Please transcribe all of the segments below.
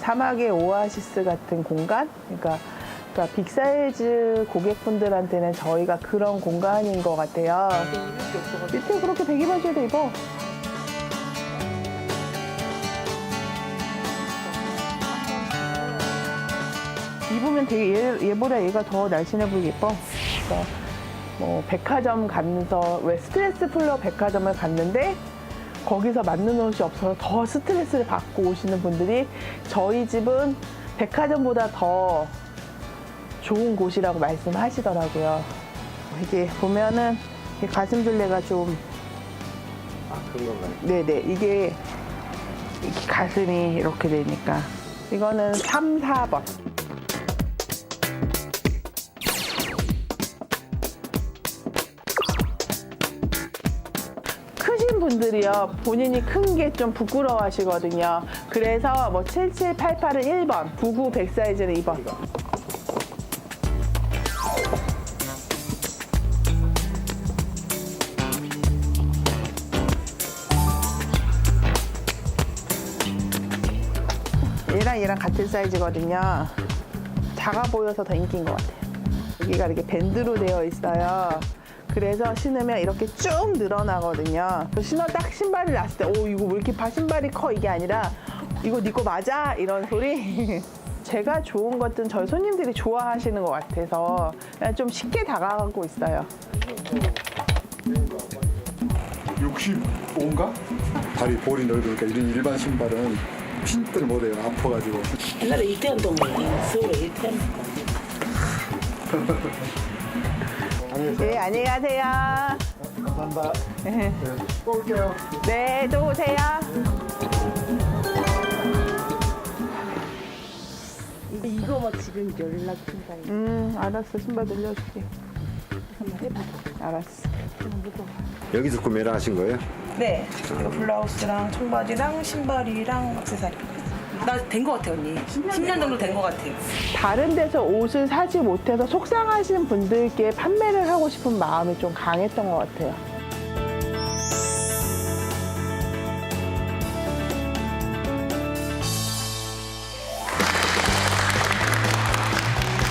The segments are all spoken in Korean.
사막의 오아시스 같은 공간? 그러니까 빅사이즈 고객분들한테는 저희가 그런 공간인 것 같아요. 밑에 그렇게 배기 바지에도 입어. 입으면 되게 얘보다 얘가 더 날씬해 보이게 예뻐. 그러니까 뭐 백화점 가면서 왜 스트레스 풀러 백화점을 갔는데 거기서 맞는 옷이 없어서 더 스트레스를 받고 오시는 분들이 저희 집은 백화점보다 더 좋은 곳이라고 말씀하시더라고요. 이게 보면은 가슴둘레가 좀 그런 건가요? 네네 이게 가슴이 이렇게 되니까 이거는 3, 4번. 크신 분들이요 본인이 큰 게 좀 부끄러워 하시거든요. 그래서 뭐 77, 88은 1번, 99, 100 사이즈는 2번. 얘랑 같은 사이즈거든요. 작아 보여서 더 인기인 것 같아요. 여기가 이렇게 밴드로 되어 있어요. 그래서 신으면 이렇게 쭉 늘어나거든요. 딱 신발을 놨을 때, 오, 이거 왜 이렇게 신발이 커? 이게 아니라, 이거 네 거 맞아? 이런 소리. 제가 좋은 것들은 저희 손님들이 좋아하시는 것 같아서 그냥 좀 쉽게 다가가고 있어요. 65인가? 발이 볼이 넓으니까 이런 일반 신발은 신들 못해요. 아파가지고. 옛날에 이태원 동네 서울에 이태원. 네, 안녕히 가세요. 감사합니다. 네, 또 올게요. 네, 또 오세요. 이거 지금 연락 중이다. 알았어. 신발 늘려줄게. 한번 해봐. 알았어. 여기서 구매를 하신 거예요? 네. 이거 블라우스랑 청바지랑 신발이랑 액세서리. 나 된 거 같아 언니. 10년 정도 된 거 같아요. 다른 데서 옷을 사지 못해서 속상하신 분들께 판매를 하고 싶은 마음이 좀 강했던 것 같아요.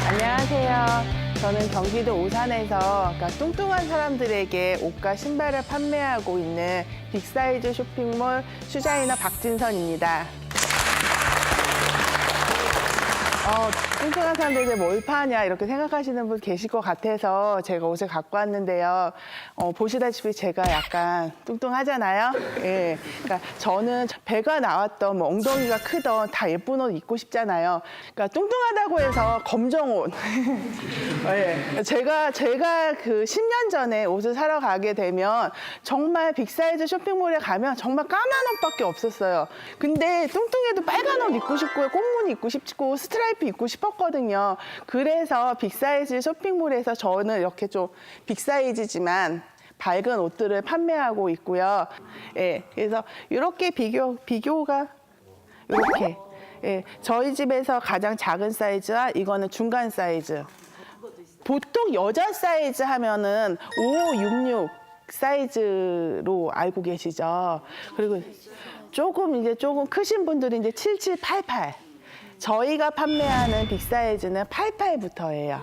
안녕하세요. 저는 경기도 오산에서 뚱뚱한 사람들에게 옷과 신발을 판매하고 있는 빅사이즈 쇼핑몰 슈자이너 박진선입니다. 뚱뚱한 사람들이 뭘 파냐 이렇게 생각하시는 분 계실 것 같아서 제가 옷을 갖고 왔는데요. 보시다시피 제가 약간 뚱뚱하잖아요. 예. 그러니까 저는 배가 나왔던 뭐 엉덩이가 크던 다 예쁜 옷 입고 싶잖아요. 그러니까 뚱뚱하다고 해서 검정 옷. 예. 제가 그 10년 전에 옷을 사러 가게 되면 정말 빅사이즈 쇼핑몰에 가면 정말 까만 옷밖에 없었어요. 근데 뚱뚱해도 빨간 옷 입고 싶고 꽃무늬 입고 싶고 스트라이프 입고 싶었거든요. 그래서 빅사이즈 쇼핑몰에서 저는 이렇게 좀 빅사이즈지만 밝은 옷들을 판매하고 있고요. 예, 그래서 이렇게 비교가 이렇게. 예, 저희 집에서 가장 작은 사이즈와 이거는 중간 사이즈. 보통 여자 사이즈 하면은 55, 66 사이즈로 알고 계시죠. 그리고 조금 크신 분들이 이제 77, 88. 저희가 판매하는 빅사이즈는 88부터예요.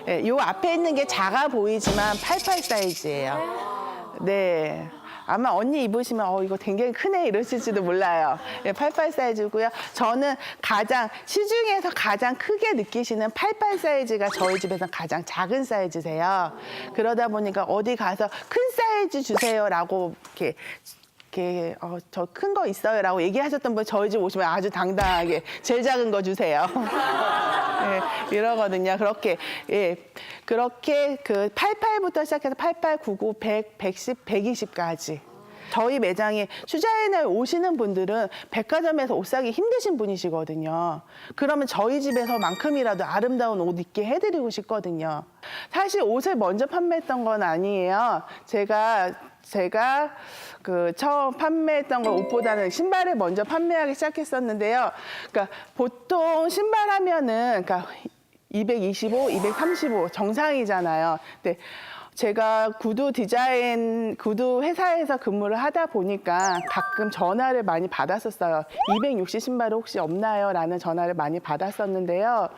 예, 요 앞에 있는 게 작아 보이지만 88 사이즈예요. 네. 아마 언니 입으시면 이거 굉장히 크네 이러실지도 몰라요. 예, 88 사이즈고요. 저는 시중에서 가장 크게 느끼시는 88 사이즈가 저희 집에서 가장 작은 사이즈세요. 그러다 보니까 어디 가서 큰 사이즈 주세요라고 이렇게 저 큰 거 있어요라고 얘기하셨던 분 저희 집 오시면 아주 당당하게 제일 작은 거 주세요. 예, 이러거든요. 그렇게 그 88부터 시작해서 88, 99, 100, 110, 120까지. 저희 매장에 슈자인에 오시는 분들은 백화점에서 옷 사기 힘드신 분이시거든요. 그러면 저희 집에서만큼이라도 아름다운 옷 입게 해드리고 싶거든요. 사실 옷을 먼저 판매했던 건 아니에요. 제가 그 처음 판매했던 건 옷보다는 신발을 먼저 판매하기 시작했었는데요. 그러니까 보통 신발 하면은 225, 235 정상이잖아요. 근데 제가 구두 회사에서 근무를 하다 보니까 가끔 전화를 많이 받았었어요. 260 신발이 혹시 없나요? 라는 전화를 많이 받았었는데요.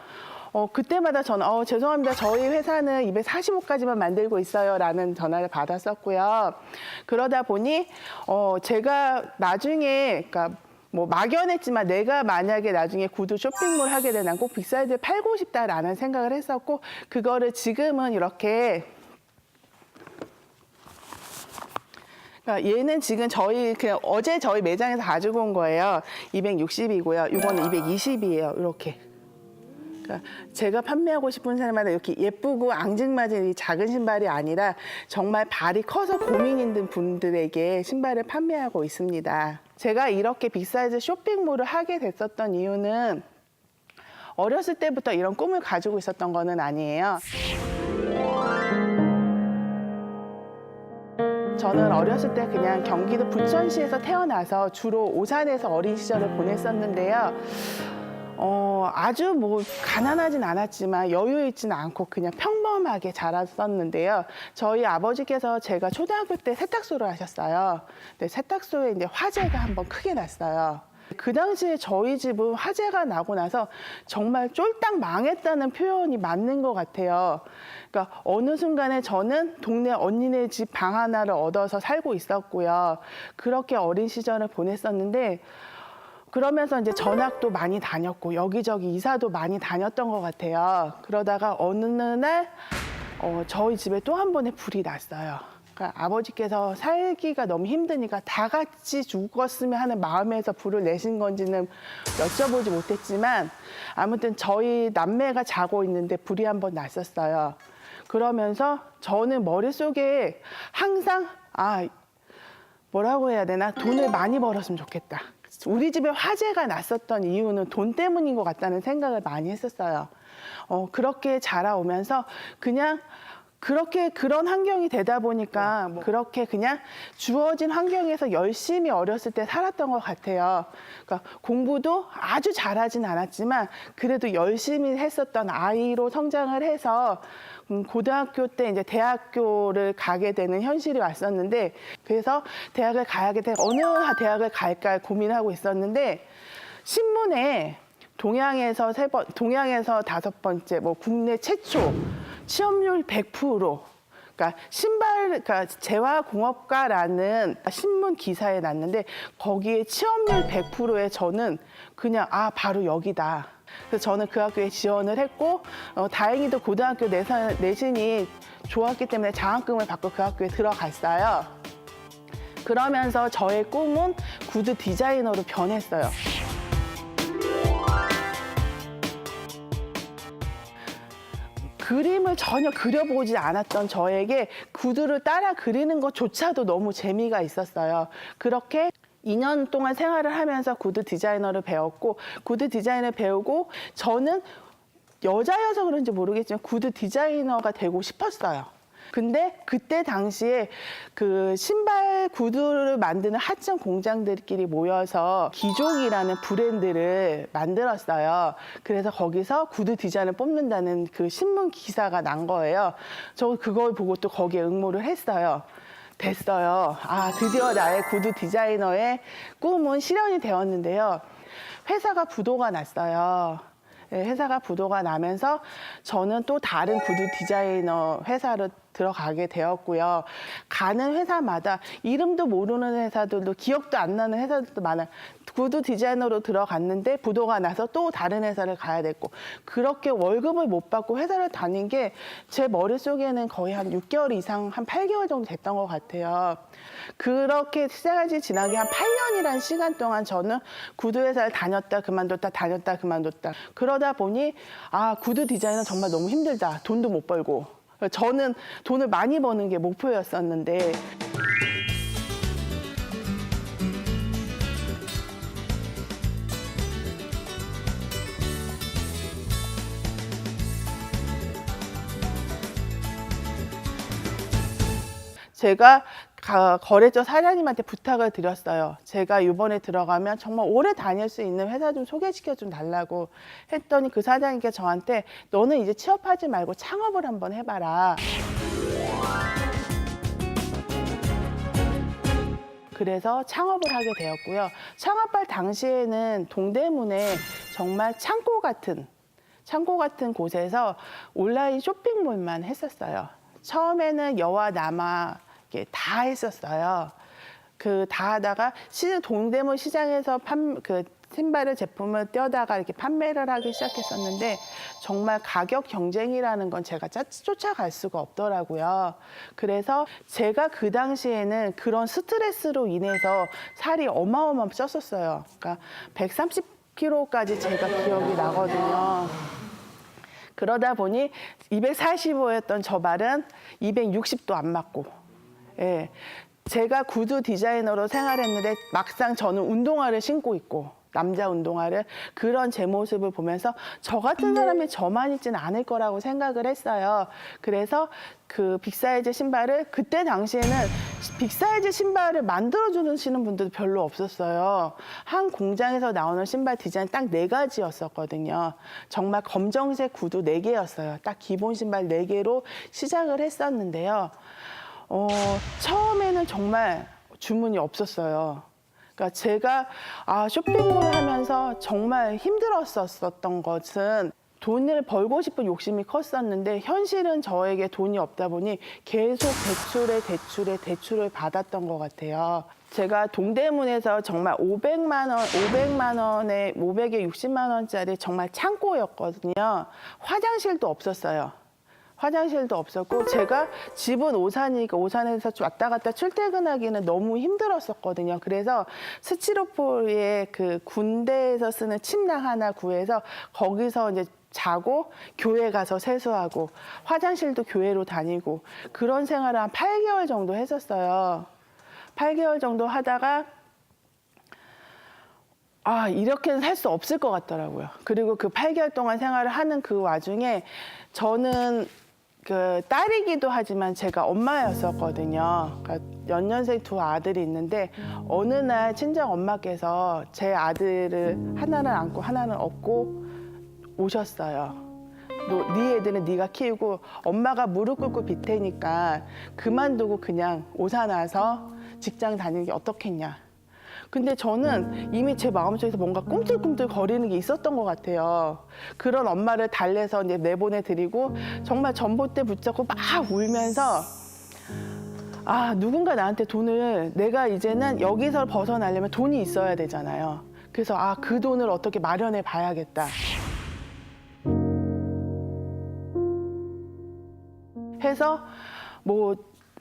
그때마다 저는 죄송합니다. 저희 회사는 245까지만 만들고 있어요. 라는 전화를 받았었고요. 그러다 보니 제가 나중에 그러니까 뭐 막연했지만 내가 만약에 나중에 구두 쇼핑몰 하게 되면 꼭 빅사이즈를 팔고 싶다라는 생각을 했었고 그거를 지금은 이렇게 그러니까 얘는 지금 그냥 어제 저희 매장에서 가지고 온 거예요. 260이고요. 이거는 220이에요. 이렇게. 그러니까 제가 판매하고 싶은 사람마다 이렇게 예쁘고 앙증맞은 이 작은 신발이 아니라 정말 발이 커서 고민 있는 분들에게 신발을 판매하고 있습니다. 제가 이렇게 빅사이즈 쇼핑몰을 하게 됐었던 이유는 어렸을 때부터 이런 꿈을 가지고 있었던 거는 아니에요. 저는 어렸을 때 그냥 경기도 부천시에서 태어나서 주로 오산에서 어린 시절을 보냈었는데요. 아주 뭐 가난하진 않았지만 여유 있지는 않고 그냥 평범하게 자랐었는데요. 저희 아버지께서 제가 초등학교 때 세탁소를 하셨어요. 근데 세탁소에 이제 화재가 한번 크게 났어요. 그 당시에 저희 집은 화재가 나고 나서 정말 쫄딱 망했다는 표현이 맞는 것 같아요. 그러니까 어느 순간에 저는 동네 언니네 집 방 하나를 얻어서 살고 있었고요. 그렇게 어린 시절을 보냈었는데 그러면서 이제 전학도 많이 다녔고 여기저기 이사도 많이 다녔던 것 같아요. 그러다가 어느 날 저희 집에 또 한 번의 불이 났어요. 그러니까 아버지께서 살기가 너무 힘드니까 다 같이 죽었으면 하는 마음에서 불을 내신 건지는 여쭤보지 못했지만 아무튼 저희 남매가 자고 있는데 불이 한 번 났었어요. 그러면서 저는 머릿속에 항상 뭐라고 해야 되나 돈을 많이 벌었으면 좋겠다. 우리 집에 화재가 났었던 이유는 돈 때문인 것 같다는 생각을 많이 했었어요. 그렇게 자라오면서 그냥 그런 환경이 되다 보니까 그렇게 그냥 주어진 환경에서 열심히 어렸을 때 살았던 것 같아요. 그러니까 공부도 아주 잘하진 않았지만 그래도 열심히 했었던 아이로 성장을 해서 고등학교 때 이제 대학교를 가게 되는 현실이 왔었는데 그래서 대학을 가야게 돼 어느 대학을 갈까 고민하고 있었는데 신문에 동양에서 5번째 국내 최초 취업률 100% 그러니까 재화공업과라는 신문 기사에 났는데 거기에 취업률 100%에 저는 그냥 바로 여기다. 그래서 저는 그 학교에 지원을 했고 다행히도 고등학교 내신이 좋았기 때문에 장학금을 받고 그 학교에 들어갔어요. 그러면서 저의 꿈은 구두 디자이너로 변했어요. 그림을 전혀 그려보지 않았던 저에게 구두를 따라 그리는 것조차도 너무 재미가 있었어요. 그렇게 2년 동안 생활을 하면서 구두 디자이너를 배웠고 구두 디자인을 배우고 저는 여자여서 그런지 모르겠지만 구두 디자이너가 되고 싶었어요. 근데 그때 당시에 그 신발 구두를 만드는 하청 공장들끼리 모여서 기종이라는 브랜드를 만들었어요. 그래서 거기서 구두 디자인을 뽑는다는 그 신문 기사가 난 거예요. 저 그걸 보고 또 거기에 응모를 했어요. 됐어요. 드디어 나의 구두 디자이너의 꿈은 실현이 되었는데요. 회사가 부도가 났어요. 회사가 부도가 나면서 저는 또 다른 구두 디자이너 회사로 들어가게 되었고요. 가는 회사마다 이름도 모르는 회사들도 기억도 안 나는 회사들도 많아요. 구두 디자이너로 들어갔는데 부도가 나서 또 다른 회사를 가야 됐고 그렇게 월급을 못 받고 회사를 다닌 게 제 머릿속에는 거의 한 6개월 이상 한 8개월 정도 됐던 것 같아요. 그렇게 시간이 지나게 한 8년이라는 시간 동안 저는 구두 회사를 다녔다 그만뒀다 다녔다 그만뒀다 그러다 보니 구두 디자이너 정말 너무 힘들다. 돈도 못 벌고 저는 돈을 많이 버는 게 목표였었는데 제가 거래처 사장님한테 부탁을 드렸어요. 제가 이번에 들어가면 정말 오래 다닐 수 있는 회사 좀 소개시켜 좀 달라고 했더니 그 사장님께 저한테 너는 이제 취업하지 말고 창업을 한번 해봐라. 그래서 창업을 하게 되었고요. 창업할 당시에는 동대문에 정말 창고 같은 곳에서 온라인 쇼핑몰만 했었어요. 처음에는 여와 남아 이렇게 다 했었어요. 그 다 하다가 동대문 시장에서 신발을 제품을 떼어다가 이렇게 판매를 하기 시작했었는데 정말 가격 경쟁이라는 건 제가 쫓아갈 수가 없더라고요. 그래서 제가 그 당시에는 그런 스트레스로 인해서 살이 어마어마하게 쪘었어요. 그러니까 130kg까지 제가 기억이 나거든요. 그러다 보니 245였던 저 발은 260도 안 맞고, 예. 제가 구두 디자이너로 생활했는데 막상 저는 운동화를 신고 있고 남자 운동화를 그런 제 모습을 보면서 저 같은 사람이 저만 있지는 않을 거라고 생각을 했어요. 그래서 그 빅사이즈 신발을 그때 당시에는 빅사이즈 신발을 만들어주시는 분들도 별로 없었어요. 한 공장에서 나오는 신발 디자인 딱 4가지였었거든요. 정말 검정색 구두 4개였어요. 딱 기본 신발 4개로 시작을 했었는데요. 처음에는 정말 주문이 없었어요. 그러니까 제가 쇼핑몰을 하면서 정말 힘들었었던 것은 돈을 벌고 싶은 욕심이 컸었는데 현실은 저에게 돈이 없다 보니 계속 대출을 받았던 것 같아요. 제가 동대문에서 정말 500에 60만 원짜리 정말 창고였거든요. 화장실도 없었어요. 화장실도 없었고 제가 집은 오산이니까 오산에서 왔다 갔다 출퇴근하기는 너무 힘들었었거든요. 그래서 스티로폴에 그 군대에서 쓰는 침낭 하나 구해서 거기서 이제 자고 교회 가서 세수하고 화장실도 교회로 다니고 그런 생활을 한 8개월 정도 했었어요. 8개월 정도 하다가 이렇게는 살 수 없을 것 같더라고요. 그리고 그 8개월 동안 생활을 하는 그 와중에 저는 그 딸이기도 하지만 제가 엄마였었거든요. 그러니까 연년생 2 아들이 있는데 어느 날 친정 엄마께서 제 아들을 하나는 안고 하나는 업고 오셨어요. 네 애들은 네가 키우고 엄마가 무릎 꿇고 빌 테니까 그만두고 그냥 오산 와서 직장 다니는 게 어떻겠냐. 근데 저는 이미 제 마음속에서 뭔가 꿈틀꿈틀 거리는 게 있었던 것 같아요. 그런 엄마를 달래서 이제 내보내드리고 정말 전봇대 붙잡고 막 울면서 누군가 나한테 돈을 내가 이제는 여기서 벗어나려면 돈이 있어야 되잖아요. 그래서 그 돈을 어떻게 마련해 봐야겠다. 해서 뭐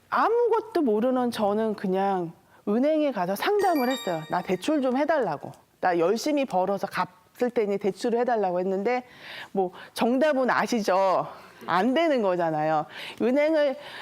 아무것도 모르는 저는 그냥 은행에 가서 상담을 했어요. 나 대출 좀 해달라고. 나 열심히 벌어서 갚을 테니 대출을 해달라고 했는데 뭐 정답은 아시죠? 안 되는 거잖아요.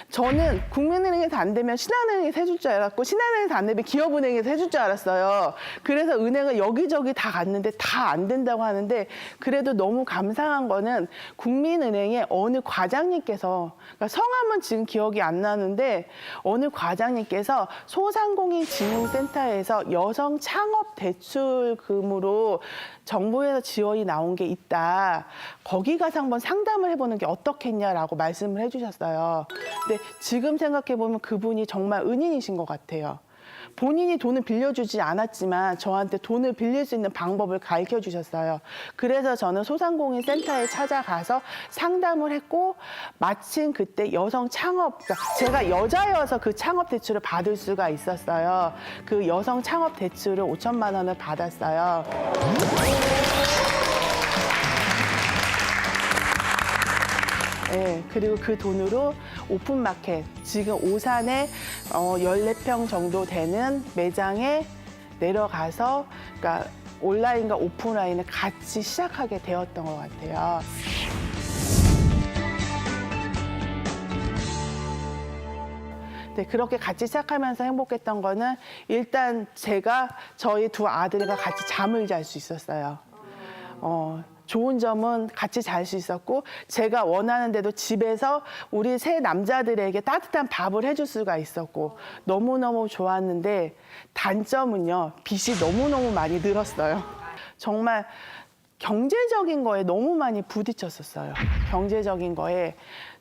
저는 국민은행에서 안 되면 신한은행에서 해줄 줄 알았고 신한은행에서 안 되면 기업은행에서 해줄 줄 알았어요. 그래서 은행을 여기저기 다 갔는데 다 안 된다고 하는데 그래도 너무 감사한 거는 국민은행의 어느 과장님께서 그러니까 성함은 지금 기억이 안 나는데 어느 과장님께서 소상공인진흥센터에서 여성 창업 대출금으로 정부에서 지원이 나온 게 있다. 거기 가서 한번 상담을 해보는 게 어떻겠냐라고 말씀을 해주셨어요. 근데 지금 생각해보면 그분이 정말 은인이신 것 같아요. 본인이 돈을 빌려주지 않았지만 저한테 돈을 빌릴 수 있는 방법을 가르쳐 주셨어요. 그래서 저는 소상공인 센터에 찾아가서 상담을 했고 마침 그때 여성 창업, 그러니까 제가 여자여서 그 창업 대출을 받을 수가 있었어요. 그 여성 창업 대출을 5천만 원을 받았어요. 네, 그리고 그 돈으로 오픈마켓, 지금 오산에 14평 정도 되는 매장에 내려가서 그러니까 온라인과 오프라인을 같이 시작하게 되었던 것 같아요. 네, 그렇게 같이 시작하면서 행복했던 거는 일단 저희 2 아들과 같이 잠을 잘 수 있었어요. 좋은 점은 같이 잘 수 있었고 제가 원하는 대로 집에서 우리 3 남자들에게 따뜻한 밥을 해줄 수가 있었고 너무너무 좋았는데 단점은요. 빚이 너무너무 많이 늘었어요. 정말 경제적인 거에 너무 많이 부딪혔었어요. 경제적인 거에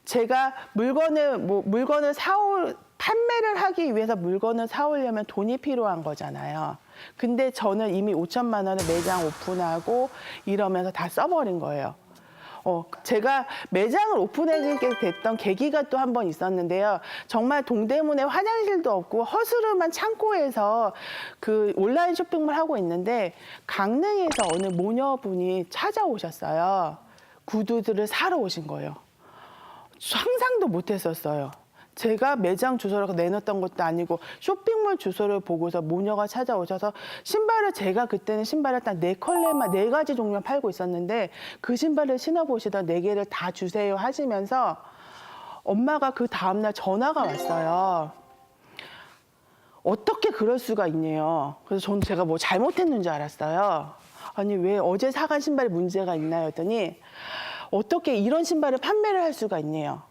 제가 물건을 사올 판매를 하기 위해서 물건을 사오려면 돈이 필요한 거잖아요. 근데 저는 이미 5천만 원을 매장 오픈하고 이러면서 다 써버린 거예요. 제가 매장을 오픈하게 됐던 계기가 또 한 번 있었는데요. 정말 동대문에 화장실도 없고 허스름한 창고에서 그 온라인 쇼핑몰 하고 있는데 강릉에서 어느 모녀분이 찾아오셨어요. 구두들을 사러 오신 거예요. 상상도 못했었어요. 제가 매장 주소를 내놨던 것도 아니고 쇼핑몰 주소를 보고서 모녀가 찾아오셔서 신발을 제가 그때는 신발을 딱 4컬레만 4가지 종류만 팔고 있었는데 그 신발을 신어보시던 4개를 다 주세요 하시면서 엄마가 그 다음날 전화가 왔어요. 어떻게 그럴 수가 있네요. 그래서 저는 제가 뭐 잘못했는 줄 알았어요. 아니 왜 어제 사간 신발에 문제가 있나요? 했더니 어떻게 이런 신발을 판매를 할 수가 있네요.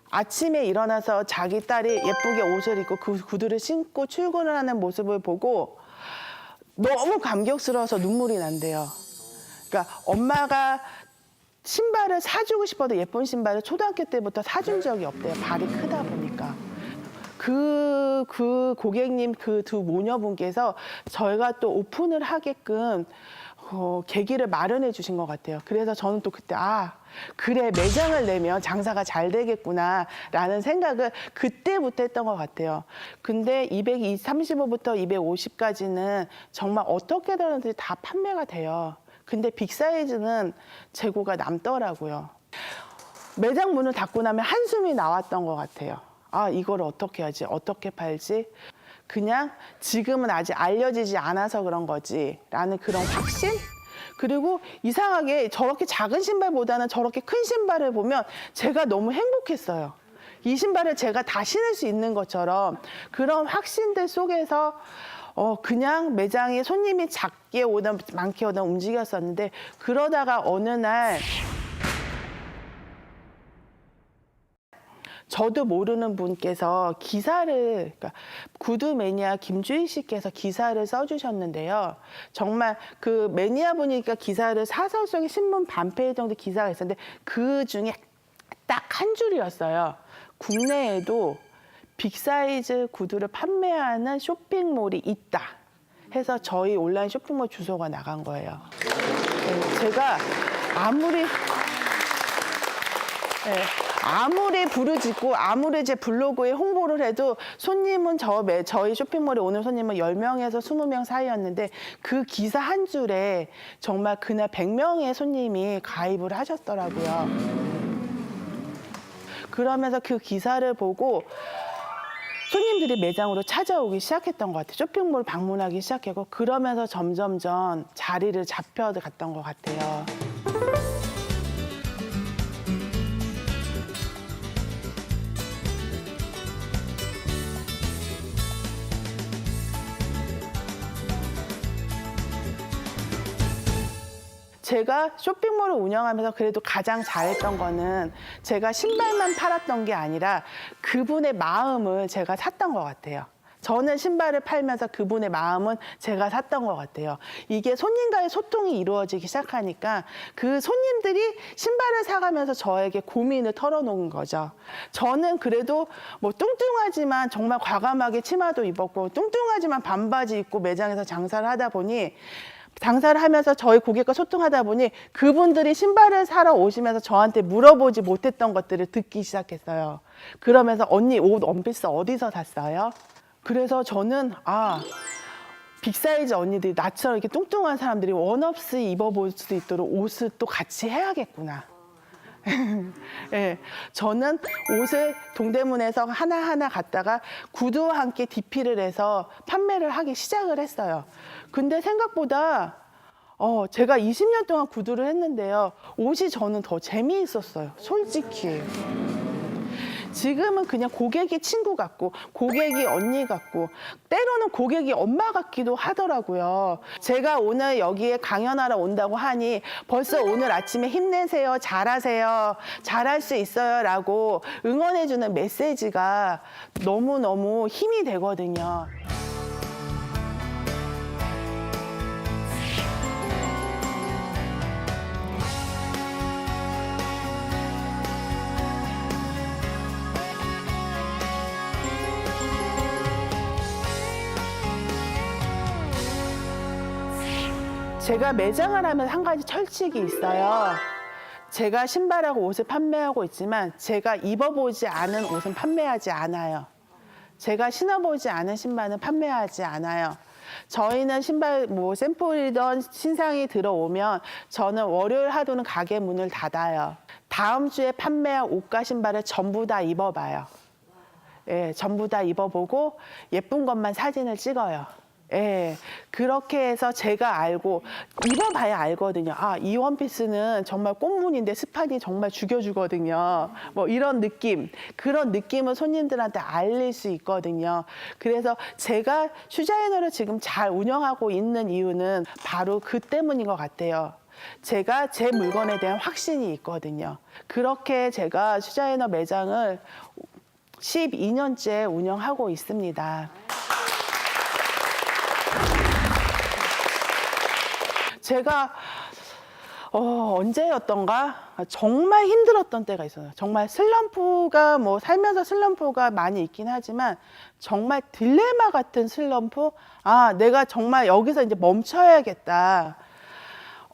아침에 일어나서 자기 딸이 예쁘게 옷을 입고 그 구두를 신고 출근을 하는 모습을 보고 너무 감격스러워서 눈물이 난대요. 그러니까 엄마가 신발을 사주고 싶어도 예쁜 신발을 초등학교 때부터 사준 적이 없대요. 발이 크다 보니까. 그 고객님 그 두 모녀분께서 저희가 또 오픈을 하게끔 계기를 마련해 주신 것 같아요. 그래서 저는 또 그때 그래 매장을 내면 장사가 잘 되겠구나라는 생각을 그때부터 했던 것 같아요. 근데 235부터 250까지는 정말 어떻게든 다 판매가 돼요. 근데 빅사이즈는 재고가 남더라고요. 매장 문을 닫고 나면 한숨이 나왔던 것 같아요. 이걸 어떻게 하지? 어떻게 팔지? 그냥 지금은 아직 알려지지 않아서 그런 거지 라는 그런 확신? 그리고 이상하게 저렇게 작은 신발보다는 저렇게 큰 신발을 보면 제가 너무 행복했어요. 이 신발을 제가 다 신을 수 있는 것처럼 그런 확신들 속에서 그냥 매장에 손님이 작게 오든 많게 오든 움직였었는데 그러다가 어느 날 저도 모르는 분께서 기사를, 그러니까 구두 매니아 김주희 씨께서 기사를 써주셨는데요. 정말 그 매니아 분이니까 기사를 사설 속에 신문 반페이지 정도 기사가 있었는데 그 중에 딱 한 줄이었어요. 국내에도 빅사이즈 구두를 판매하는 쇼핑몰이 있다 해서 저희 온라인 쇼핑몰 주소가 나간 거예요. 제가 아무리 부르짖고 아무리 제 블로그에 홍보를 해도 손님은 저희 쇼핑몰에 오는 손님은 10명에서 20명 사이였는데 그 기사 한 줄에 정말 그날 100명의 손님이 가입을 하셨더라고요. 그러면서 그 기사를 보고 손님들이 매장으로 찾아오기 시작했던 것 같아요. 쇼핑몰 방문하기 시작했고 그러면서 점점점 자리를 잡혀갔던 것 같아요. 제가 쇼핑몰을 운영하면서 그래도 가장 잘했던 거는 제가 신발만 팔았던 게 아니라 그분의 마음을 제가 샀던 것 같아요. 저는 신발을 팔면서 그분의 마음은 제가 샀던 것 같아요. 이게 손님과의 소통이 이루어지기 시작하니까 그 손님들이 신발을 사가면서 저에게 고민을 털어놓은 거죠. 저는 그래도 뭐 뚱뚱하지만 정말 과감하게 치마도 입었고 뚱뚱하지만 반바지 입고 매장에서 장사를 하다 보니 장사를 하면서 저희 고객과 소통하다 보니 그분들이 신발을 사러 오시면서 저한테 물어보지 못했던 것들을 듣기 시작했어요. 그러면서 언니 옷 원피스 어디서 샀어요? 그래서 저는 빅사이즈 언니들이 나처럼 이렇게 뚱뚱한 사람들이 원없이 입어볼 수 있도록 옷을 또 같이 해야겠구나. 네, 저는 옷을 동대문에서 하나하나 갔다가 구두와 함께 DP를 해서 판매를 하기 시작을 했어요. 근데 생각보다 제가 20년 동안 구두를 했는데요. 옷이 저는 더 재미있었어요. 솔직히. 지금은 그냥 고객이 친구 같고 고객이 언니 같고 때로는 고객이 엄마 같기도 하더라고요. 제가 오늘 여기에 강연하러 온다고 하니 벌써 오늘 아침에 힘내세요, 잘하세요, 잘할 수 있어요 라고 응원해주는 메시지가 너무너무 힘이 되거든요. 제가 매장을 하면 한 가지 철칙이 있어요. 제가 신발하고 옷을 판매하고 있지만 제가 입어보지 않은 옷은 판매하지 않아요. 제가 신어보지 않은 신발은 판매하지 않아요. 저희는 신발 뭐 샘플이던 신상이 들어오면 저는 월요일 하루는 가게 문을 닫아요. 다음 주에 판매할 옷과 신발을 전부 다 입어봐요. 예, 전부 다 입어보고 예쁜 것만 사진을 찍어요. 예, 그렇게 해서 제가 알고 입어봐야 알거든요. 아, 이 원피스는 정말 꽃무늬인데 스판이 정말 죽여주거든요. 뭐 이런 느낌, 그런 느낌을 손님들한테 알릴 수 있거든요. 그래서 제가 슈자이너를 지금 잘 운영하고 있는 이유는 바로 그 때문인 것 같아요. 제가 제 물건에 대한 확신이 있거든요. 그렇게 제가 슈자이너 매장을 12년째 운영하고 있습니다. 제가 언제였던가 정말 힘들었던 때가 있어요. 정말 슬럼프가 뭐 살면서 슬럼프가 많이 있긴 하지만 정말 딜레마 같은 슬럼프. 아, 내가 정말 여기서 이제 멈춰야겠다.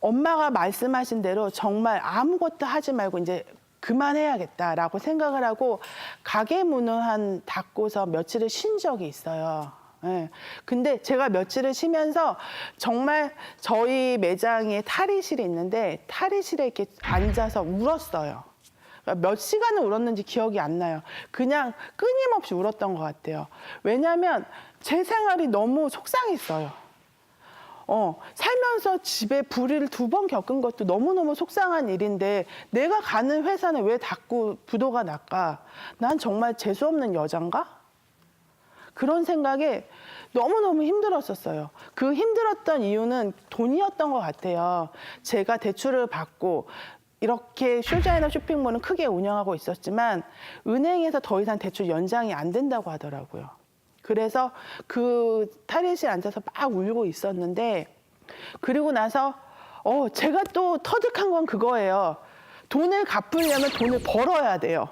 엄마가 말씀하신 대로 정말 아무것도 하지 말고 이제 그만해야겠다라고 생각을 하고 가게 문을 한 닫고서 며칠을 쉰 적이 있어요. 예. 근데 제가 며칠을 쉬면서 정말 저희 매장에 탈의실이 있는데 탈의실에 이렇게 앉아서 울었어요. 그러니까 몇 시간을 울었는지 기억이 안 나요. 그냥 끊임없이 울었던 것 같아요. 왜냐하면 제 생활이 너무 속상했어요. 살면서 집에 불의를 2번 겪은 것도 너무너무 속상한 일인데 내가 가는 회사는 왜 닫고 부도가 날까? 난 정말 재수없는 여잔가? 그런 생각에 너무너무 힘들었었어요. 그 힘들었던 이유는 돈이었던 것 같아요. 제가 대출을 받고 이렇게 슈자이너 쇼핑몰은 크게 운영하고 있었지만 은행에서 더 이상 대출 연장이 안 된다고 하더라고요. 그래서 그 탈의실에 앉아서 막 울고 있었는데 그리고 나서 제가 또 터득한 건 그거예요. 돈을 갚으려면 돈을 벌어야 돼요.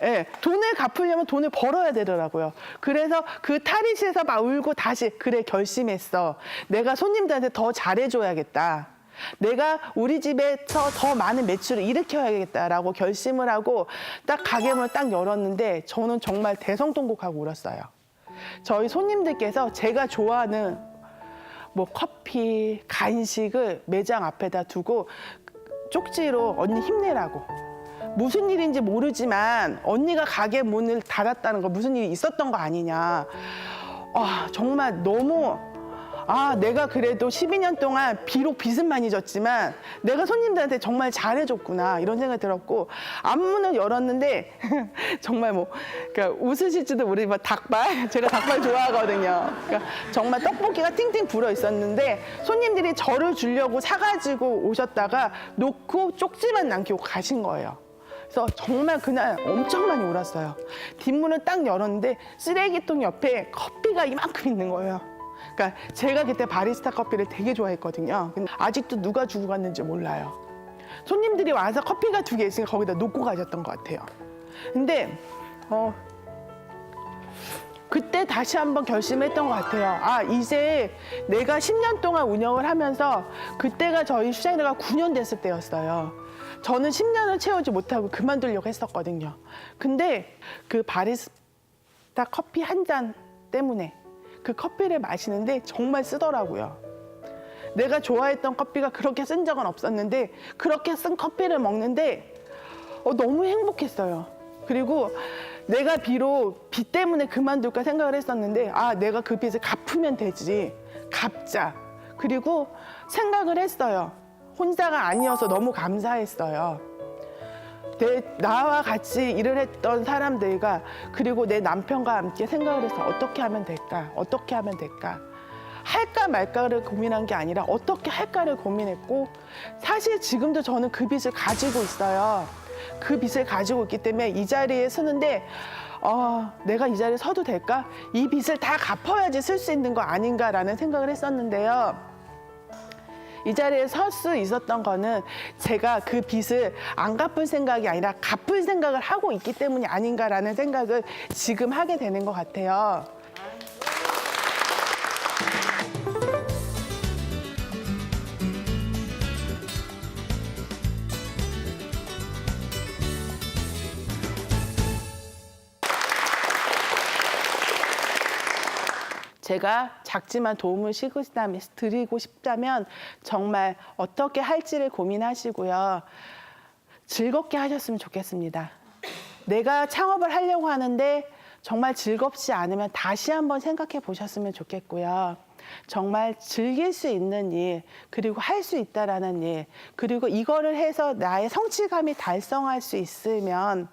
예, 돈을 갚으려면 돈을 벌어야 되더라고요. 그래서 그 탈의실에서 막 울고 다시 그래 결심했어. 내가 손님들한테 더 잘해줘야겠다. 내가 우리 집에서 더 많은 매출을 일으켜야겠다라고 결심을 하고 딱 가게문을 딱 열었는데 저는 정말 대성통곡하고 울었어요. 저희 손님들께서 제가 좋아하는 뭐 커피, 간식을 매장 앞에다 두고 쪽지로 언니 힘내라고. 무슨 일인지 모르지만 언니가 가게 문을 닫았다는 거 무슨 일이 있었던 거 아니냐. 정말 너무 내가 그래도 12년 동안 비록 빚은 많이 졌지만 내가 손님들한테 정말 잘해줬구나 이런 생각이 들었고 앞문을 열었는데 정말 뭐 그러니까 웃으실지도 모르지만 닭발 제가 닭발 좋아하거든요. 그러니까 정말 떡볶이가 팅팅 불어 있었는데 손님들이 저를 주려고 사가지고 오셨다가 놓고 쪽지만 남기고 가신 거예요. 그래서 정말 그날 엄청 많이 울었어요. 뒷문을 딱 열었는데 쓰레기통 옆에 커피가 이만큼 있는 거예요. 그러니까 제가 그때 바리스타 커피를 되게 좋아했거든요. 근데 아직도 누가 주고 갔는지 몰라요. 손님들이 와서 커피가 2개 있으니까 거기다 놓고 가셨던 것 같아요. 근데 그때 다시 한번 결심했던 것 같아요. 이제 내가 10년 동안 운영을 하면서 그때가 저희 슈자이너가 9년 됐을 때였어요. 저는 10년을 채우지 못하고 그만두려고 했었거든요. 근데 그 바리스타 커피 한 잔 때문에 그 커피를 마시는데 정말 쓰더라고요. 내가 좋아했던 커피가 그렇게 쓴 적은 없었는데 그렇게 쓴 커피를 먹는데 너무 행복했어요. 그리고 내가 비록 빚 때문에 그만둘까 생각을 했었는데 내가 그 빚을 갚으면 되지. 갚자. 그리고 생각을 했어요. 혼자가 아니어서 너무 감사했어요. 나와 같이 일을 했던 사람들과 그리고 내 남편과 함께 생각을 해서 어떻게 하면 될까? 어떻게 하면 될까? 할까 말까를 고민한 게 아니라 어떻게 할까를 고민했고 사실 지금도 저는 그 빚을 가지고 있어요. 그 빚을 가지고 있기 때문에 이 자리에 서는데 내가 이 자리에 서도 될까? 이 빚을 다 갚아야지 쓸 수 있는 거 아닌가라는 생각을 했었는데요. 이 자리에 설 수 있었던 거는 제가 그 빚을 안 갚을 생각이 아니라 갚을 생각을 하고 있기 때문이 아닌가라는 생각을 지금 하게 되는 것 같아요. 제가 작지만 도움을 드리고 싶다면 정말 어떻게 할지를 고민하시고요. 즐겁게 하셨으면 좋겠습니다. 내가 창업을 하려고 하는데 정말 즐겁지 않으면 다시 한번 생각해 보셨으면 좋겠고요. 정말 즐길 수 있는 일, 그리고 할 수 있다라는 일, 그리고 이거를 해서 나의 성취감이 달성할 수 있으면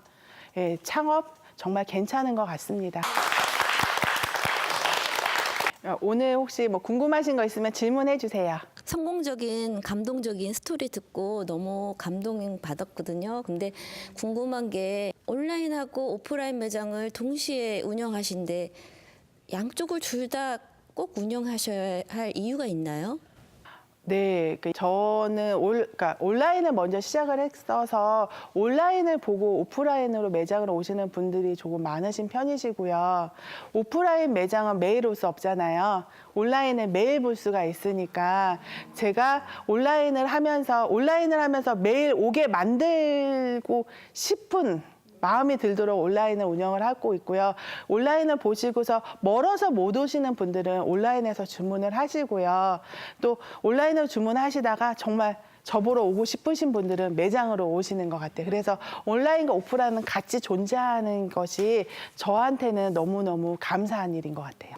창업 정말 괜찮은 것 같습니다. 오늘 혹시 뭐 궁금하신 거 있으면 질문해 주세요. 성공적인 감동적인 스토리 듣고 너무 감동 받았거든요. 근데 궁금한 게 온라인하고 오프라인 매장을 동시에 운영하신데 양쪽을 둘 다 꼭 운영하셔야 할 이유가 있나요? 네, 저는 그러니까 온라인을 먼저 시작을 했어서 온라인을 보고 오프라인으로 매장으로 오시는 분들이 조금 많으신 편이시고요. 오프라인 매장은 매일 올 수 없잖아요. 온라인은 매일 볼 수가 있으니까 제가 온라인을 하면서 매일 오게 만들고 싶은 마음이 들도록 온라인을 운영을 하고 있고요. 온라인을 보시고서 멀어서 못 오시는 분들은 온라인에서 주문을 하시고요. 또 온라인으로 주문하시다가 정말 저보러 오고 싶으신 분들은 매장으로 오시는 것 같아요. 그래서 온라인과 오프라인은 같이 존재하는 것이 저한테는 너무너무 감사한 일인 것 같아요.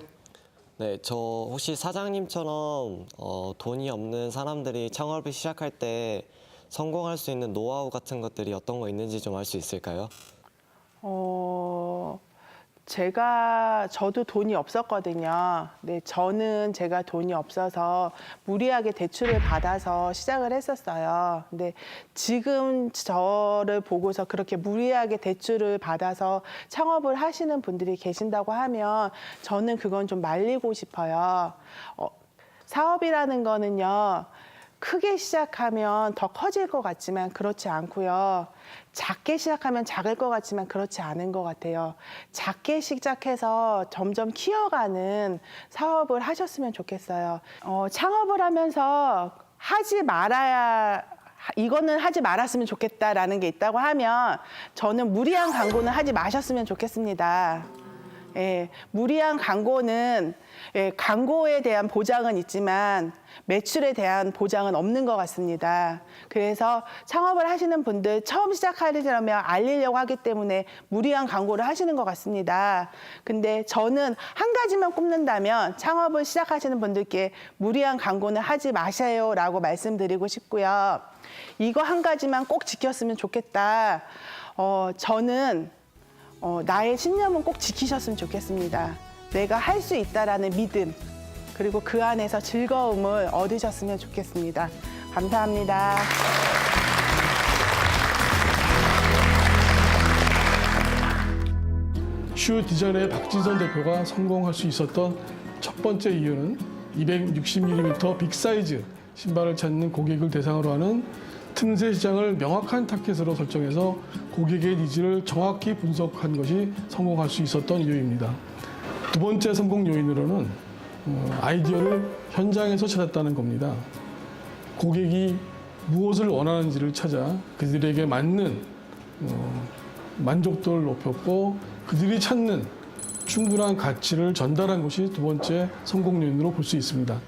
네, 저 혹시 사장님처럼 돈이 없는 사람들이 창업을 시작할 때 성공할 수 있는 노하우 같은 것들이 어떤 거 있는지 좀 알 수 있을까요? 저도 돈이 없었거든요. 네, 제가 돈이 없어서 무리하게 대출을 받아서 시작을 했었어요. 근데 지금 저를 보고서 그렇게 무리하게 대출을 받아서 창업을 하시는 분들이 계신다고 하면 저는 그건 좀 말리고 싶어요. 사업이라는 거는요, 크게 시작하면 더 커질 것 같지만 그렇지 않고요. 작게 시작하면 작을 것 같지만 그렇지 않은 것 같아요. 작게 시작해서 점점 키워가는 사업을 하셨으면 좋겠어요. 창업을 하면서 이거는 하지 말았으면 좋겠다라는 게 있다고 하면 저는 무리한 광고는 하지 마셨으면 좋겠습니다. 무리한 광고는 광고에 대한 보장은 있지만 매출에 대한 보장은 없는 것 같습니다. 그래서 창업을 하시는 분들 처음 시작하려면 알리려고 하기 때문에 무리한 광고를 하시는 것 같습니다. 근데 저는 한 가지만 꼽는다면 창업을 시작하시는 분들께 무리한 광고는 하지 마세요라고 말씀드리고 싶고요. 이거 한 가지만 꼭 지켰으면 좋겠다. 저는 나의 신념은 꼭 지키셨으면 좋겠습니다. 내가 할 수 있다라는 믿음, 그리고 그 안에서 즐거움을 얻으셨으면 좋겠습니다. 감사합니다. 슈 디자인의 박진선 대표가 성공할 수 있었던 첫 번째 이유는 260mm 빅사이즈 신발을 찾는 고객을 대상으로 하는 틈새 시장을 명확한 타겟으로 설정해서 고객의 니즈를 정확히 분석한 것이 성공할 수 있었던 이유입니다. 두 번째 성공 요인으로는 아이디어를 현장에서 찾았다는 겁니다. 고객이 무엇을 원하는지를 찾아 그들에게 맞는 만족도를 높였고 그들이 찾는 충분한 가치를 전달한 것이 두 번째 성공 요인으로 볼 수 있습니다.